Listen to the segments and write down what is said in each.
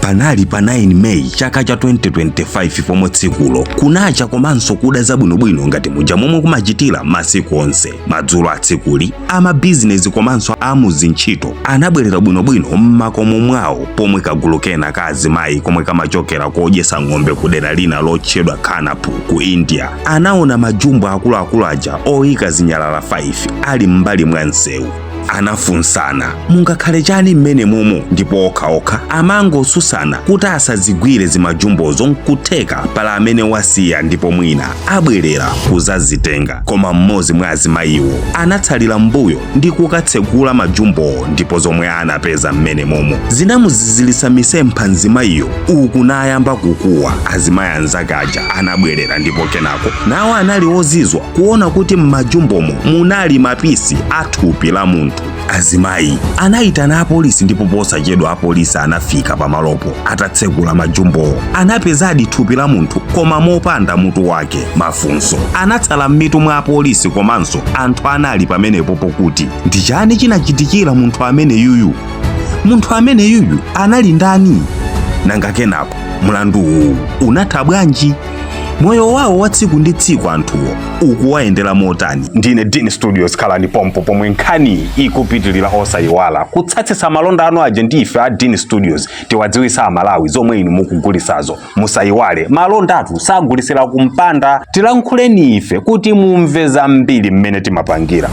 panali pa 9 Meyi chaka cha 2025 pomwe tsikulo kunacha komanso kuda zabwinobwino ngati muja momwe kumachitira masiku onse. Madzulo a tsikuli amabizinesi komanso amuzintchito anabwerera bwinobwino m'makomo mwawo pomwe kagulu kena ka azimayi komwe kamachokera kodyesa ng'ombe ku dera lina lotchedwa Khanapur ku India anaona majumbo akuluakulu aja oyika zinyalala 5 ali m'mbali mwa msewu. Anafunsana mungakhale chani mmene momo, ndipo okhaokha amangosusana kuti asazigwire zimajumbozo nkutheka pala amene wasiya ndipo mwina abwerera kuzazitenga. Koma mmodzi mwa azimayiwo anatsalira mbuyo ndi kukatsegula majumbowo, ndipo zomwe anapeza mmene momo zinamuzizilitsa misempha mzimayiyo uku nayamba kukuwa. Azimayi anzake aja anabwerera ndipo kenako nawo anali ozizwa kuona kuti m'majumbomo munali mapisi a thupi la munthu. Azimayi anayitana apolisi ndipo posachedwa apolisi anafika pamalopo. Atatsegula majumbowo anapezadi thupi la munthu koma mopanda mutu wake. Mafunso anatsala m'mitu mwa apolisi komanso anthu anali pamenepo pokuti ndi chani chinachitikira munthu amene yuyu. Munthu amene yuyu anali ndani? Nanga kenako mlandu unatha bwanji? Moyo wawo wa tsiku ndi tsiku anthuwo ukuwayendera motani? Ndine Dini Studios, khalani pompo pomwe nkhani ikupitirira osayiwala kutsatsisa malonda anu aja ndi ife a Dini Studios tiwadziwisa Amalawi zomwe inu mukugulisazo. Musayiwale malonda athu sagulisira kumpanda, tilankhuleni ife kuti mumve zambiri mmene timapangira.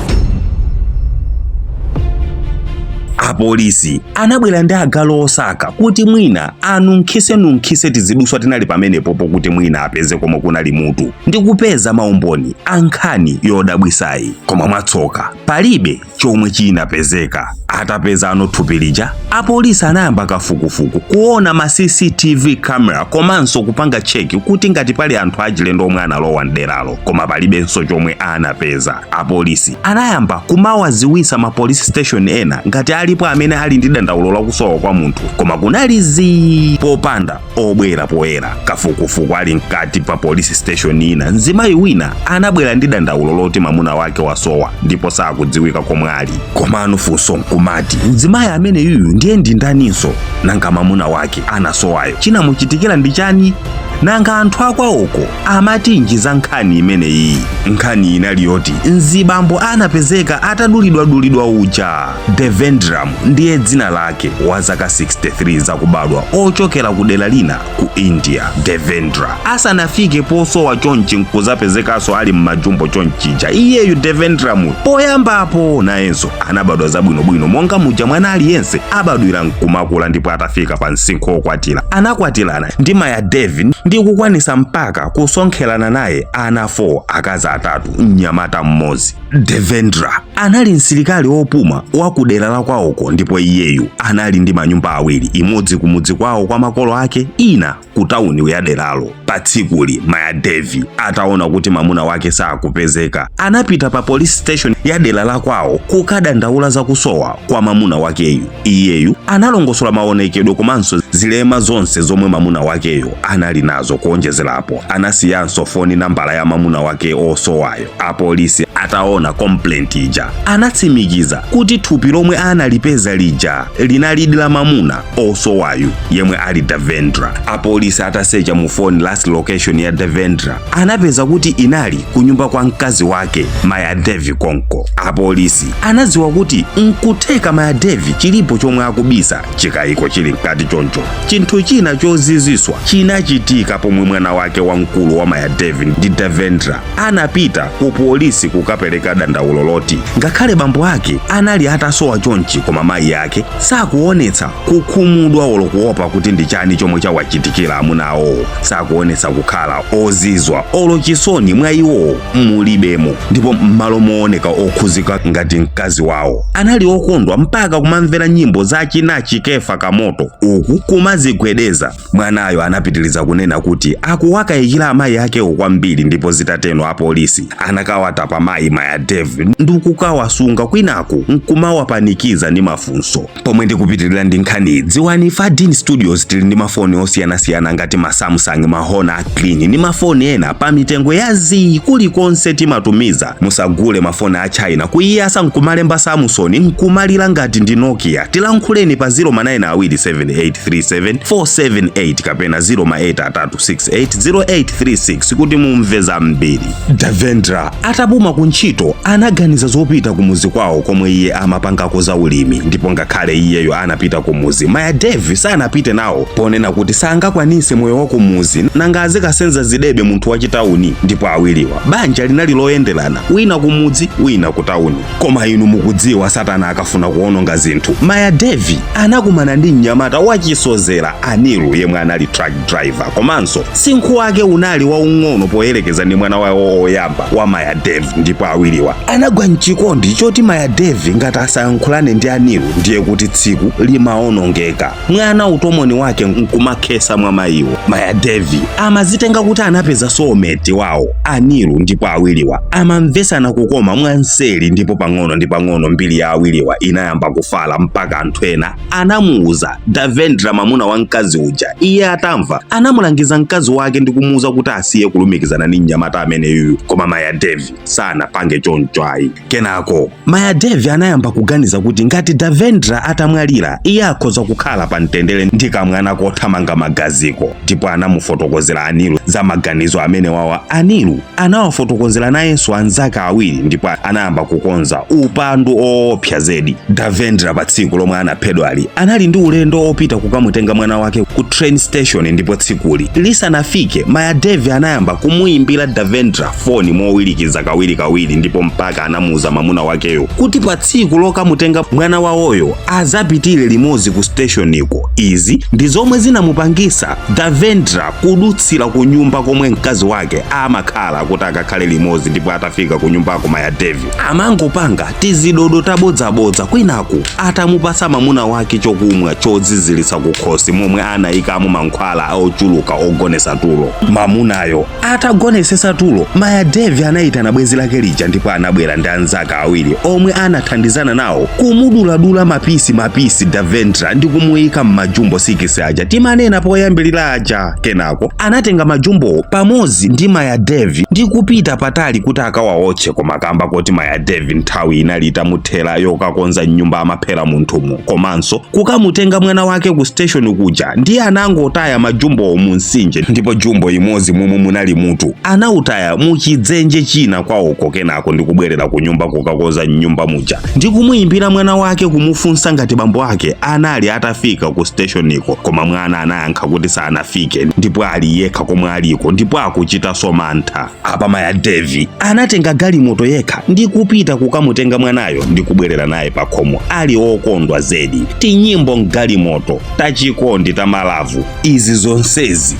Apolisi anabwera ndi agalu osaka kuti mwina anunkhise tiziduswa tinali pamenepo pokuti mwina apeze komwe kunali mutu ndi kupeza maumboni a nkhani yodabwisayi. Koma mwatsoka palibe chomwe chinapezeka. Atapeza ano thupi lija, apolisi anayamba kafukufuku kuona ma CCTV camera komanso kupanga cheki kuti ngati pali anthu achilendo omwe analowa mderalo, koma palibenso chomwe anapeza. Apolisi anayamba kumawaziwisa ma police station ena ngati alipo amene ali ndi dandaulo lakusowa kwa munthu, koma kunali popanda obwera poyera. Kafukufuku ali mkati pa police station ina, mzimayi wina anabwera ndi dandaulo loti mamuna wake wasowa ndipo sakudziwika komwe ali. Koma anufunso nkumati mzimayi amene yuyu ndiye ndi ndaninso, nanga mamuna wake anasowayo chinamuchitikira ndi chani? Nanga anthu akwawoko amati njiza nkhani imeneyi. Nkhani inali yoti mzibambo anapezeka atadulidwa uja. Devendram ndiye dzina lake, wa zaka 63 zakubadwa, ochokera ku dera lina ku India. Devendra asanafike posowa chonchi nkuzapezekaso ali mmajumbo chonchija, iyeyu Devendram poyambapo nayenso anabadwa zabwinobwino monga muja mwana aliyense abadwira nkumakula, ndipo atafika pa msinkhu wokwatira anakwatirana ndi Maya Devi ndi kukwanisa mpaka kusonkherana naye ana 4, akazi 3, mnyamata mmodzi. Devendra anali msilikali wopuma wa kudera la kwawoko, ndipo iyeyu anali ndi manyumba awiri, imodzi kumudzi kwawo kwa makolo ake, ina ku tauni ya deralo. Pa tsikuli Maya Devi ataona kuti mamuna wake sakupezeka, anapita pa police station ya dera la kwawo kukadandaula za kusowa kwa mamuna wakeyu. Iyeyu analongosola maonekedwe komanso zilema zonse zomwe mamuna wakeyo anali nazo. Kuonjezerapo anasiyanso foni nambala ya mamuna wake osowayo. Apolisi ataona complaint ija anatsimikiza kuti thupi lomwe analipeza lija linali la mamuna osowayo yemwe ali Devendra. Apolisi atasecha mu phone last location ya Devendra anapeza kuti inali kunyumba kwa mkazi wake Maya Devi konko. Apolisi anaziwa kuti nkutheka Maya Devi chilipo chomwe akubisa chikayiko chili mkati choncho. Chinthu china choziziswa chinachitika pomwe mwana wake wamkulu wa Maya Devi ndi Devendra anapita ku polisi kukapereka dandaulo loti ngakhale bambo ake anali atasowa chonchi, koma mayi yake sakuonetsa kukhumudwa olo kuopa kuti ndi chani chomwe chawachitikira amunawo. Sakuonetsa kukhala ozizwa olo chisoni mwa iwo mulibemo, ndipo m'malo mooneka okhuzika ngati mkazi wawo anali okondwa mpaka kumamvera nyimbo za Chinachi Kefa Kamoto uku kumazigwedeza. Mwanayo anapitiliza kunena kuti akuwakayikira amayi ake kwambiri, ndipo zitateno apolisi anakawata pa mayi Maya Devi ndi kukawasunga kwinaku nkumawapanikiza ndi mafunso. Pomwe ndikupitirira ndi nkhani, dziwani Fadin Studios tili ndi mafoni osiyanasiyana ngati ma Samsung, ma Honor, Clean ndi mafoni ena pa mitengo ya zii kulikonse timatumiza. Musagule mafoni a China kuiyasa nkumalemba Samsung nkumalira ngati ndi Nokia. Tilankhuleni pa 0manena27837 kapena 083680836 kuti mumve zambiri. Davendra atapuma kuntchito anaganiza zopita kumuzi kwawo komwe iye amapangako za ulimi, ndipo ngakhale iyeyo anapita kumuzi, Mayadevi sanapite nawo ponena kuti sangakwanise moyo wa kumuzi nanga azikasenza zidebe munthu wachitauni. Ndipo awiriwa banja linali loyenderana, wina kumudzi wina kutauni. Koma inu mukudziwa Satana akafuna kuononga zinthu. Mayadevi anakumana ndi mnyamata wachisozera Anilu yemwe anali truck driver, komanso sinkhu wake unali waung'ono poyerekeza ndi mwana wawo oyamba wa Mayadevi. Ndipo awiriwa anagwa mchikondi choti Mayadevi ngati asayankhulane ndi Anilu ndiye kuti tsiku limaonongeka. Mwana utomoni wake nkumakhesa mwa mayiwo. Mayadevi amazitenga kuti anapeza soulmate wawo Anilu, ndipo awiriwa amamvesana kukoma mwanseli. Ndipo pang'ono ndi pang'ono mbiri ya awiriwa inayamba kufala mpaka anthu ena anamuuza Davendra, mamuna wa mkazi uja. Iye atamva anamulangiza mkazi wake ndi kumuuza kuti asiye kulumikizana ndi mnyamata ameneyu, koma Mayadevi sanapange choncho ayi. Kenako Mayadevi anayamba kuganiza kuti ngati Davendra atamwalira iye akhoza kukhala pa mtendere ndi kamwana kothamanga magaziko. Ndipo anamufotokozera Anilu za maganizo amene wawa. Anilu anawafotokozera nayenso anzake awiri, ndipo anayamba kukonza upandu oopsa zedi. Davendra pa tsiku lomwe anaphedwali anali ndi ulendo opita kukamutenga mwana wake ku train station, ndipo tsikuli lisanafike Mayadevi anayamba kumuimbira Davendra foni mowirikiza kawiri, ndipo mpaka anamuuza mamuna wakeyo kuti pa tsiku lokamutenga mwana wawoyo azapitire limodzi ku station iko. Izi ndi zomwe zinamupangisa Davendra kudutsira ku nyumba komwe mkazi wake amakhala kuti akakhale limodzi. Ndipo atafika ku nyumbako Mayadevi amangopanga tizidodo tabodzabodza kwinaku atamupasa mamuna wake chokumwa chodzizilitsa kukhosi momwe anayikamo mankhwala ochuluka ogonesa tulo. Mamunayo atagonesesa tulo, Mayadevi anayitana bwenzi lake lija, ndipo anabwera ndi anzake awiri omwe anathandizana nawo kumuduladula mapisi Davendra ndi kumuyika m'majumbo 6 aja timanena poyambilira aja. Kenako anatenga majumbo pamodzi ndi Mayadevi ndi kupita patali kuti akawaotche, koma kamba kuti Mayadevi nthawi inali itamuthera yokakonza nyumba amaphera munthumo, komanso kukamutenga mwana wake ku station kuja ndiye anangotaya majumbo mu mtsinje. Ndipo jumbo imodzi momwe munali mutu anautaya muchidzenje china kwawoko. Kenako ndi kubwerera ku nyumba kukakonza nyumba muja ndi kumuimbira mwana wake kumufunsa ngati bambo ake anali atafika ku station iko, koma mwana anayankha kuti sanafike ndipo ali yekha komwe aliko, ndipo akuchita somantha. Apa Mayadevi anatenga galimoto yekha ndi kupita kukamutenga mwanayo ndi kubwerera naye pa khomo ali okondwa zedi. Tinyimbo mgalimoto tachikondi tamalavu izi zonsezi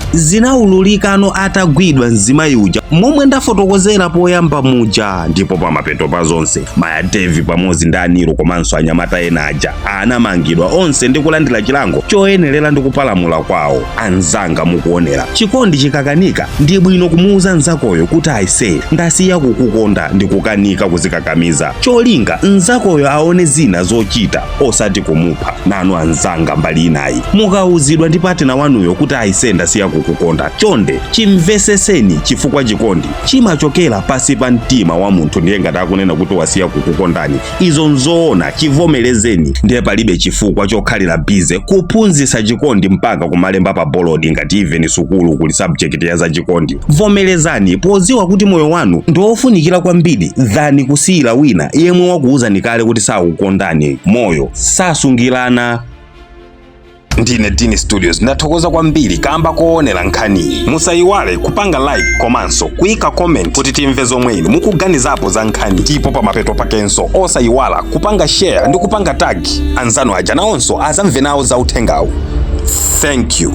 zinaululikano atagwidwa mzimayi uja momwe ndafotokozera poyamba muja. Ndipo pamapeto pa zonse Mayadevi pamodzi ndi Anilu komanso anyamata ena aja anamangidwa onse ndi kulandira chilango choyenerera ndi kupalamula kwawo. Anzanga mukuonera chikondi chikakanika ndi bwino kumuuza nzakoyo kuti aise ndasiya kukukonda ndi kukanika kuzikakamiza cholinga nzakoyo aone zina zochita osati kumupha. Nanu anzanga mbali inayi mukauzidwa ndi patina wanuyo kuti aise ndasiya kukukonda, chonde chimveseseni chifukwa chikondi chimachokera pasi pa mtima wa munthu. Ndiye ngati akunena kuti wasiya kukukondani izo nzoona, chivomerezeni. Ndiye palibe chifukwa chokhalira bize kuphunzitsa chikondi mpaka kumalemba pa bolodi ngati even sukulu kuli subject ya za chikondi. Vomerezani poziwa kuti moyo wanu ndiofunikira kwambiri dhani kusiyira wina yemwe wakuuzani kale kuti sakukondani. Moyo sasungirana. Ndine Dini Studios ndathokoza kwambiri kamba koonera nkhani. Musayiwale kupanga like komanso kuyika comment kuti timve zomwe inu mukuganizapo za nkhani. Ndipo pamapeto pakenso osayiwala kupanga share ndi kupanga tag anzanu aja nawonso azamve nawo za uthengawo. Thank you.